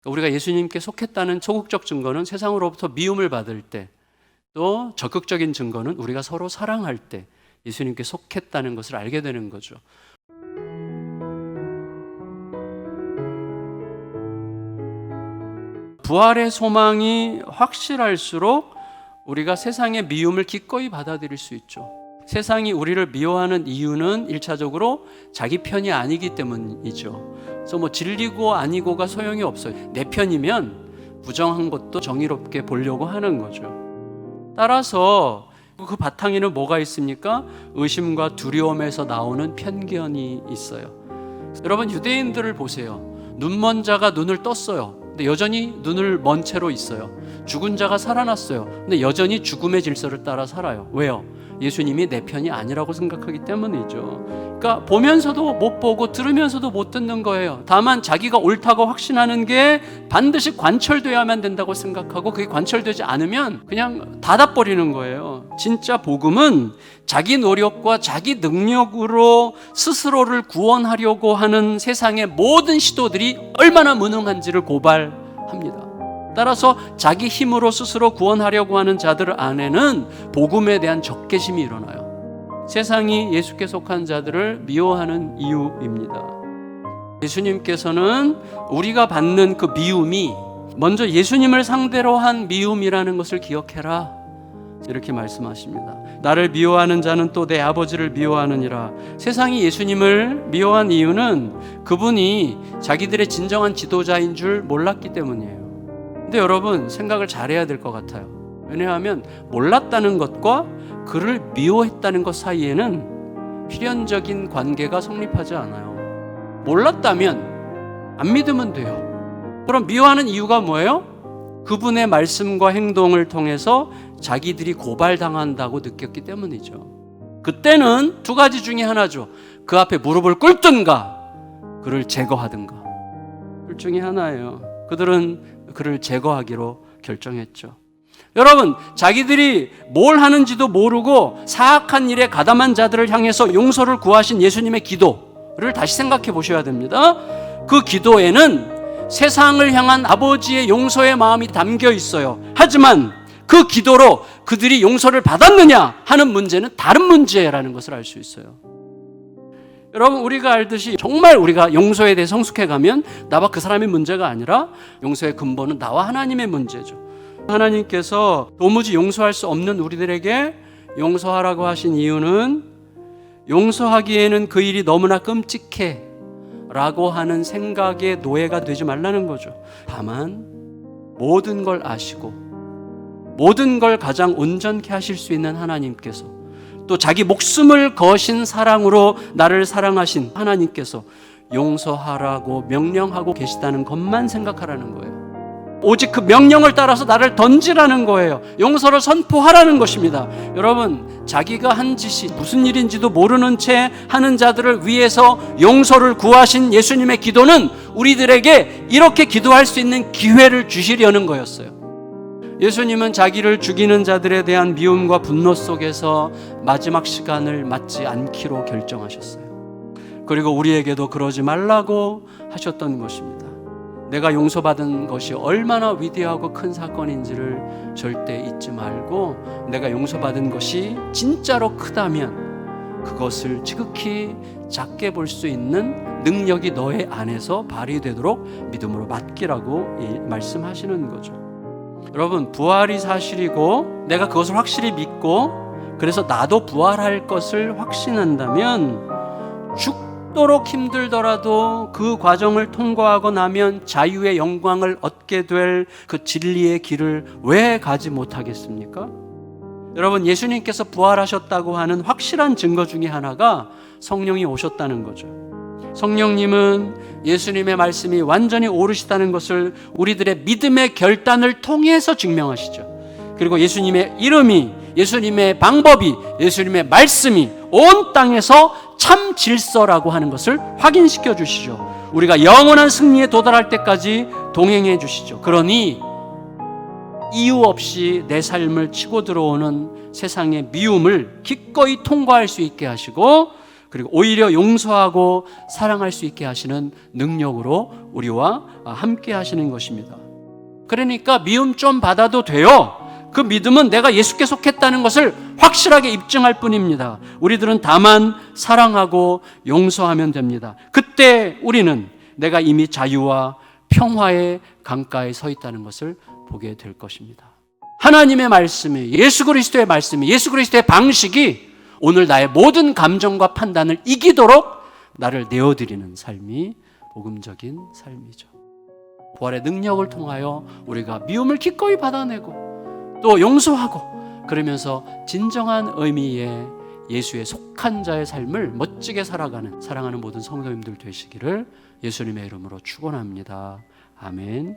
우리가 예수님께 속했다는 소극적 증거는 세상으로부터 미움을 받을 때, 또 적극적인 증거는 우리가 서로 사랑할 때 예수님께 속했다는 것을 알게 되는 거죠. 부활의 소망이 확실할수록 우리가 세상의 미움을 기꺼이 받아들일 수 있죠. 세상이 우리를 미워하는 이유는 1차적으로 자기 편이 아니기 때문이죠. 그래서 진리고 아니고가 소용이 없어요. 내 편이면 부정한 것도 정의롭게 보려고 하는 거죠. 따라서 그 바탕에는 뭐가 있습니까? 의심과 두려움에서 나오는 편견이 있어요. 여러분, 유대인들을 보세요. 눈먼 자가 눈을 떴어요. 근데 여전히 눈을 먼 채로 있어요. 죽은 자가 살아났어요. 근데 여전히 죽음의 질서를 따라 살아요. 왜요? 예수님이 내 편이 아니라고 생각하기 때문이죠. 그러니까 보면서도 못 보고 들으면서도 못 듣는 거예요. 다만 자기가 옳다고 확신하는 게 반드시 관철되어야만 된다고 생각하고, 그게 관철되지 않으면 그냥 닫아버리는 거예요. 진짜 복음은 자기 노력과 자기 능력으로 스스로를 구원하려고 하는 세상의 모든 시도들이 얼마나 무능한지를 고발합니다. 따라서 자기 힘으로 스스로 구원하려고 하는 자들 안에는 복음에 대한 적개심이 일어나요. 세상이 예수께 속한 자들을 미워하는 이유입니다. 예수님께서는 우리가 받는 그 미움이 먼저 예수님을 상대로 한 미움이라는 것을 기억해라, 이렇게 말씀하십니다. 나를 미워하는 자는 또 내 아버지를 미워하느니라. 세상이 예수님을 미워한 이유는 그분이 자기들의 진정한 지도자인 줄 몰랐기 때문이에요. 근데 여러분, 생각을 잘해야 될 것 같아요. 왜냐하면 몰랐다는 것과 그를 미워했다는 것 사이에는 필연적인 관계가 성립하지 않아요. 몰랐다면 안 믿으면 돼요. 그럼 미워하는 이유가 뭐예요? 그분의 말씀과 행동을 통해서 자기들이 고발당한다고 느꼈기 때문이죠. 그때는 두 가지 중에 하나죠. 그 앞에 무릎을 꿇든가 그를 제거하든가. 둘 중에 하나예요. 그들은 그를 제거하기로 결정했죠. 여러분, 자기들이 뭘 하는지도 모르고 사악한 일에 가담한 자들을 향해서 용서를 구하신 예수님의 기도를 다시 생각해 보셔야 됩니다. 그 기도에는 세상을 향한 아버지의 용서의 마음이 담겨 있어요. 하지만 그 기도로 그들이 용서를 받았느냐 하는 문제는 다른 문제라는 것을 알 수 있어요. 여러분, 우리가 알듯이 정말 우리가 용서에 대해 성숙해 가면 나와 그 사람의 문제가 아니라 용서의 근본은 나와 하나님의 문제죠. 하나님께서 도무지 용서할 수 없는 우리들에게 용서하라고 하신 이유는 용서하기에는 그 일이 너무나 끔찍해 라고 하는 생각의 노예가 되지 말라는 거죠. 다만 모든 걸 아시고 모든 걸 가장 온전케 하실 수 있는 하나님께서, 또 자기 목숨을 거신 사랑으로 나를 사랑하신 하나님께서 용서하라고 명령하고 계시다는 것만 생각하라는 거예요. 오직 그 명령을 따라서 나를 던지라는 거예요. 용서를 선포하라는 것입니다. 여러분, 자기가 한 짓이 무슨 일인지도 모르는 채 하는 자들을 위해서 용서를 구하신 예수님의 기도는 우리들에게 이렇게 기도할 수 있는 기회를 주시려는 거였어요. 예수님은 자기를 죽이는 자들에 대한 미움과 분노 속에서 마지막 시간을 맞지 않기로 결정하셨어요. 그리고 우리에게도 그러지 말라고 하셨던 것입니다. 내가 용서받은 것이 얼마나 위대하고 큰 사건인지를 절대 잊지 말고, 내가 용서받은 것이 진짜로 크다면 그것을 지극히 작게 볼 수 있는 능력이 너의 안에서 발휘되도록 믿음으로 맡기라고 말씀하시는 거죠. 여러분, 부활이 사실이고 내가 그것을 확실히 믿고 그래서 나도 부활할 것을 확신한다면 죽도록 힘들더라도 그 과정을 통과하고 나면 자유의 영광을 얻게 될 그 진리의 길을 왜 가지 못하겠습니까? 여러분, 예수님께서 부활하셨다고 하는 확실한 증거 중에 하나가 성령이 오셨다는 거죠. 성령님은 예수님의 말씀이 완전히 옳으시다는 것을 우리들의 믿음의 결단을 통해서 증명하시죠. 그리고 예수님의 이름이, 예수님의 방법이, 예수님의 말씀이 온 땅에서 참 질서라고 하는 것을 확인시켜 주시죠. 우리가 영원한 승리에 도달할 때까지 동행해 주시죠. 그러니 이유 없이 내 삶을 치고 들어오는 세상의 미움을 기꺼이 통과할 수 있게 하시고, 그리고 오히려 용서하고 사랑할 수 있게 하시는 능력으로 우리와 함께 하시는 것입니다. 그러니까 미움 좀 받아도 돼요. 그 믿음은 내가 예수께 속했다는 것을 확실하게 입증할 뿐입니다. 우리들은 다만 사랑하고 용서하면 됩니다. 그때 우리는 내가 이미 자유와 평화의 강가에 서 있다는 것을 보게 될 것입니다. 하나님의 말씀이, 예수 그리스도의 말씀이, 예수 그리스도의 방식이 오늘 나의 모든 감정과 판단을 이기도록 나를 내어드리는 삶이 복음적인 삶이죠. 부활의 능력을 통하여 우리가 미움을 기꺼이 받아내고 또 용서하고, 그러면서 진정한 의미의 예수의 속한 자의 삶을 멋지게 살아가는, 사랑하는 모든 성도님들 되시기를 예수님의 이름으로 축원합니다. 아멘.